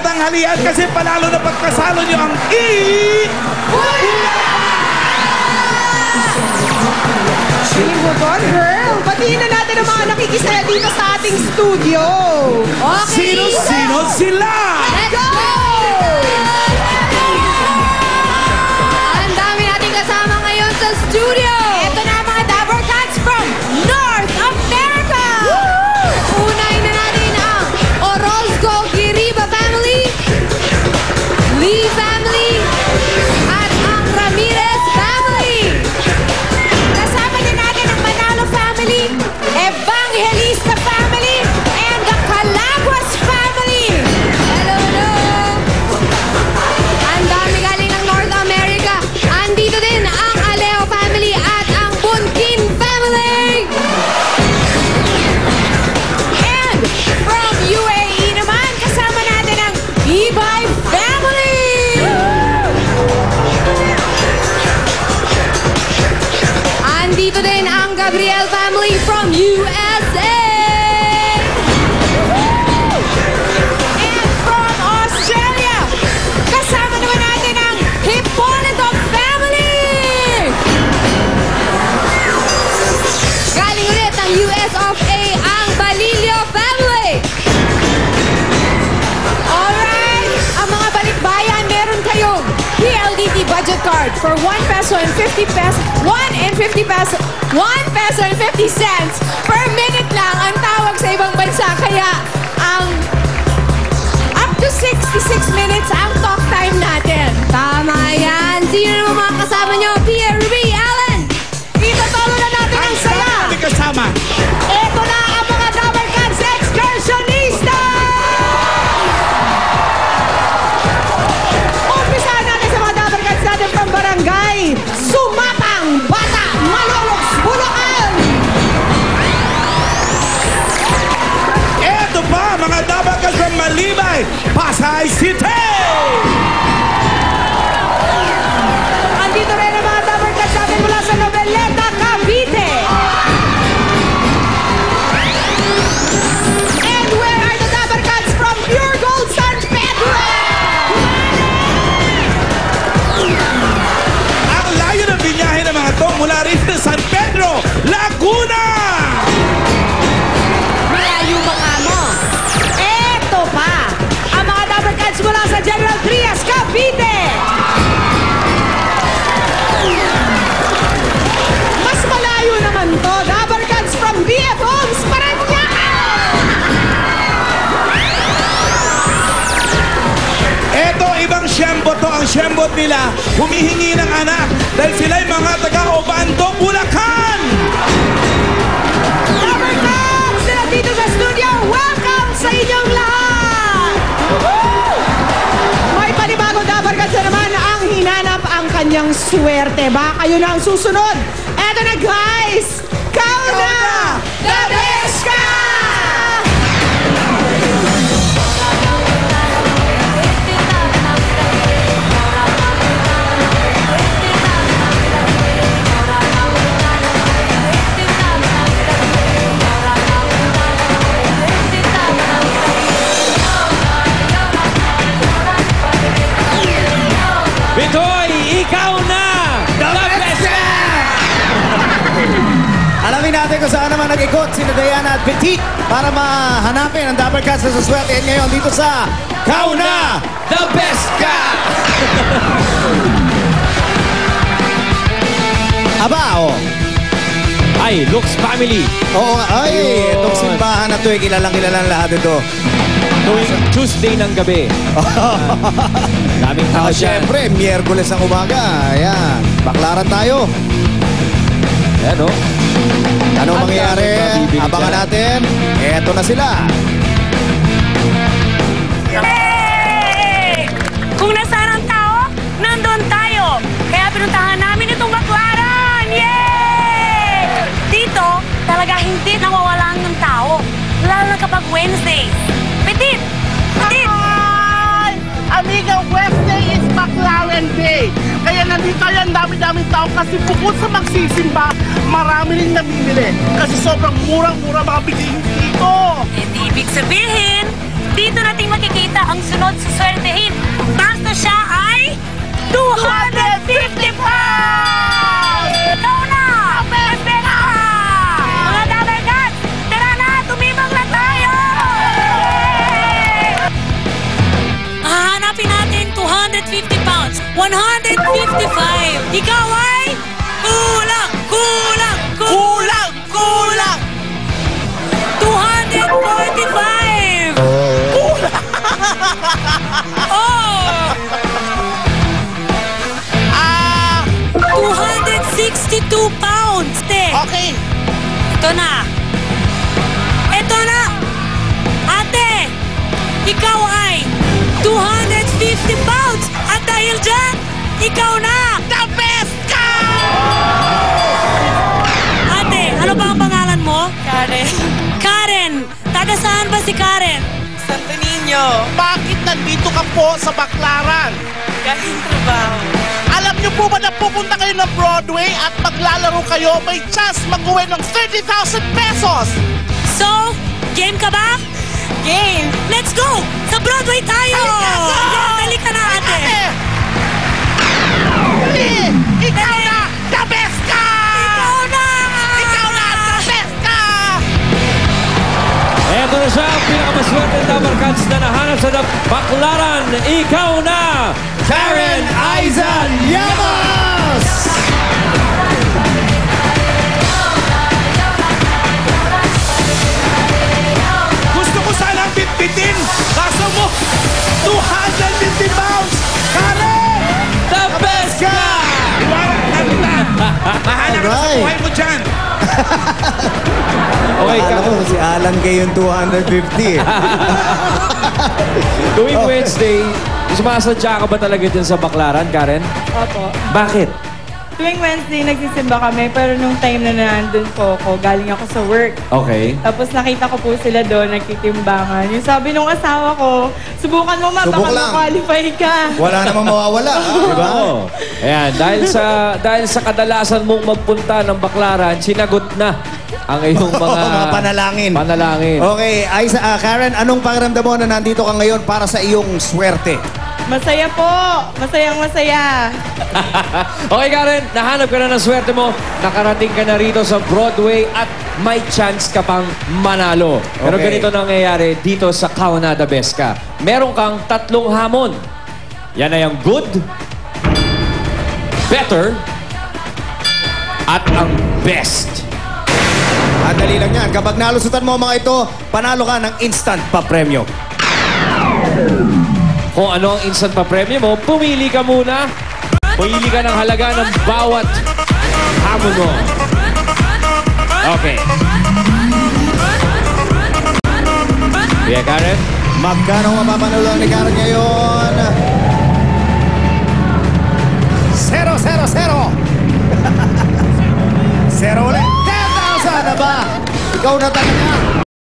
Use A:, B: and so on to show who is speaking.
A: Tanghalian kasi panalo na pagkasalo nyo ang
B: Simbutol, girl! Batiin na natin ang mga nakikisaya dito sa ating studio. Okay,
A: sino sila?
B: Let's go!
C: Ang dami nating kasama ngayon sa studio. Ito na ang mga Dabber Cats from North America. Unahin na natin ang Orozco Giriba family, Lee family, at ang Ramirez family. Kasama din natin ang Manalo family, Evangelista family, and the Calaguas family. Hello, hello. Ang dami galing ng North America. Andito din ang Alejo family at ang Bunkin family. And from UAE naman, kasama natin ang Ibay family. Andito din ang Gabriel family from USA. And from Australia, kasama naman natin ang Hipólito family. Galing ulit ng US of A, ang Balilio family. Alright, ang mga balikbayan, meron kayong PLDT budget card for 1 peso and 50 pesos, 1 and 50 peso, 1 peso and 50 cents per minute lang ang tawag sa ibang bansa. Kaya ang up to 66 minutes ang talk time natin. Tama yan. Sino naman mga kasama nyo? Pierre, Ruby, Allen. Itatalo na natin ang saya.
A: Ang kasama.
B: Ito na ang mga Dabber Cats Excursionista! Umpisahan natin sa mga Dabber Cats natin from Barangay Sumatang, Bata, Malolos, Bulacan!
A: Eto pa, mga Dabber Cats from Malibay, Pasay City!
B: Andito rin ang mga Dabber Cats natin mula sa Noveleta, Cavite! And where are the Dabber Cats from Pure Gold, San Pedro?
A: Ang layo ng binyahe ng mga to mula rin sa San Pedro, Laguna!
B: Malayo mga mo. Eto pa, ang mga Dabber Cats mula sa General Trias, Cavite. Mas malayo naman to, Dabber Cats from BF Homes, Parañaque.
A: Eto, ibang siyembot to. Ang siyembot nila, humihingi ng anak dahil sila'y mga taga-Obando, Bulacan!
B: Dabber Cats, sila dito sa studio. Welcome sa inyong lahat. May panibagong Dabber Cats na naman ang hinanap ang kanyang swerte. Baka kayo na ang susunod. Eto na guys, Kauna! The Best Ka!
D: Bitoy, ikaw na! The best ka!
E: Alamin natin kung saan naman nag-ikot si Diana at Petit para mahanapin ang Dabber Cats na suswerte ngayon dito sa Kauna!
D: The best ka!
E: Aba, oh.
D: Ay, Lux family.
E: Oo nga. Ay,
D: Ayun.
E: itong simbahan na ito, kilalang-kilalang lahat ito.
D: Tuwing Tuesday ng gabi. Daming tao
E: At
D: dyan.
E: syempre, Miyerkules ng umaga. Ayan, baklaran tayo.
D: Ayan, oh.
E: Ano
D: Ang
E: mangyayari?
D: daming mabibili
E: Abangan
D: dyan.
E: natin. Eto na sila.
F: Kung nasaan ang tao, nandun tayo. Kaya pinuntahan namin itong baklaran. Yay! Dito, talaga hindi nawawalan ng tao. Lalo na kapag Wednesday. Petit! Petit!
G: Hi! Amiga, Wednesday is McLaren Day. Kaya nandito tayo ang dami-daming tao kasi bukod sa magsisimba, marami rin namimili. Kasi sobrang murang-mura mga bilihin dito.
F: Hindi ibig sabihin, dito natin makikita ang sunod sa swertehin. Basta siya ay 250 pounds! Ikaw na! Pwede na! Mga Dabber Cats, tara na! Tumimang na tayo! Hahanapin natin 250 pounds. 155. Ikaw ay kulang! Kulang! Kulang! Kulang! 245! Oh! 262 pounds, te.
G: Okay.
F: Ito na. Ito na. Ate, ikaw ay 250 pounds. At dahil dyan, ikaw na.
G: The best ka!
F: Ate, ano ba ang pangalan mo?
C: Karen.
F: Karen. Taga saan ba si Karen?
C: Santo Niño.
G: Bakit nandito ka po sa Baklaran?
C: Galing trabaho.
G: Alam niyo po ba na pupunta kayo ng Broadway at maglalaro kayo, may chance mag-uwi ng 30,000 pesos?
F: So, game ka ba?
C: Game.
F: Let's go! Sa Broadway tayo! Yes, halika na, ate!
G: Hindi! Ikaw na! The best ka!
F: Ikaw na!
G: Ikaw na! The best ka!
D: Eto na siya, ang pinakamaswerte ng Dabber Cats na nahanap sa baklaran. Ikaw na,
E: Karen Aizan Llamas!
A: Gusto ko sanang bitbitin. Kaso mo, 250 pounds. Karen!
D: the best ka!
A: Mahala ka na sa
E: Alright.
A: buhay mo dyan.
D: Okay,
E: Akala ko si Alan Kay yung 250 eh.
D: tuwing Wednesday, sumasadya ka ba talaga dyan sa baklaran, Karen?
H: Opo.
D: Bakit?
H: Tuwing Wednesday, nagsisimba kami, pero nung time na nandun po ako, galing ako sa work.
D: Okay.
H: Tapos nakita ko po sila doon, nagtitimbangan. Yung sabi nung asawa ko, subukan mo ma,
E: Subok
H: baka
E: lang.
H: ma-qualify ka.
E: Wala namang mawawala, di ba?
D: Oo. Ayan, dahil sa kadalasan mong magpunta ng baklaran, sinagot na ang iyong mga...
E: Mga panalangin.
D: Panalangin.
E: Okay, Karen, anong pakiramdam mo na nandito ka ngayon para sa iyong swerte?
H: Masaya po. Masayang masaya.
D: Okay, Karen, nahanap ka na ng swerte mo. Nakarating ka na rito sa Broadway at may chance ka pang manalo. Pero
E: Okay.
D: ganito nangyayari dito sa Kauna the Best Ka. Meron kang 3 hamon. Yan ay ang good, better, at ang best.
E: Madali lang yan. Kapag nalusutan mo mga ito, panalo ka ng instant pa-premyo.
D: Kung ano ang instant pa premyo mo, pumili ka muna. Pumili ka ng halaga ng bawat hamon mo. Okay. Yeah, Karen?
E: Magkano mapapanalo ni Karen ngayon? 0, 0, 0! 0 ulit. 10,000 na ba? Ikaw na talaga.